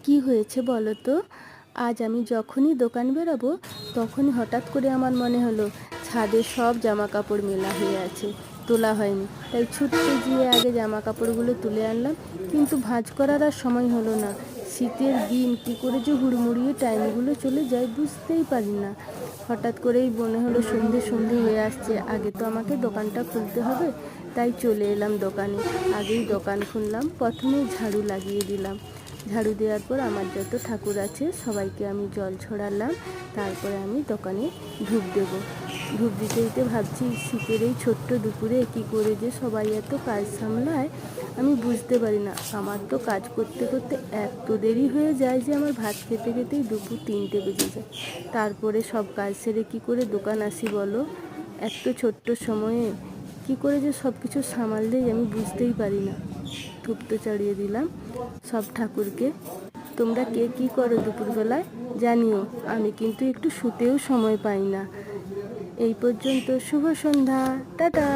কি হয়েছে বলো তো? আজ আমি যখনই দোকান বেরোবো তখনই হঠাৎ করে আমার মনে হলো ছাদে সব জামা কাপড় মেলা হয়ে আছে, তোলা হয়নি। তাই ছুটতে গিয়ে আগে জামা কাপড়গুলো তুলে আনলাম, কিন্তু ভাঁজ করার আর সময় হলো না। শীতের দিন কী করে যে হুড়মুড়িয়ে টাইমগুলো চলে যায় বুঝতেই পারি না। হঠাৎ করেই মনে হলো সন্ধে সন্ধে হয়ে আসছে, আগে তো আমাকে দোকানটা খুলতে হবে। তাই চলে এলাম দোকানে। আগেই দোকান খুললাম, প্রথমেই ঝাড়ু লাগিয়ে দিলাম। ঝাড়ু দেওয়ার পর আমার যত ঠাকুর আছে সবাইকে আমি জল ছড়ালাম। তারপরে আমি দোকানে ধূপ দেবো। ধূপ দিতে দিতে ভাবছি শীতের এই ছোট্ট দুপুরে কী করে যে সবাই এত কাজ সামলায় আমি বুঝতে পারি না। আমার তো কাজ করতে করতে এত দেরি হয়ে যায় যে আমার ভাত খেতে খেতেই দুপুর 3টে বেজে যায়। তারপরে সব কাজ সেরে কী করে দোকান আসি বলো? এত ছোট্ট সময়ে কী করে যে সব কিছু সামাল দেই আমি বুঝতেই পারি না। ধূপ তো চড়িয়ে দিলাম সব ঠাকুরকে। তোমরা কে কী করো দুপুরবেলায় জানিও, আমি কিন্তু একটু শুতেও সময় পাই না। এই পর্যন্ত, শুভ সন্ধ্যা, টাটা।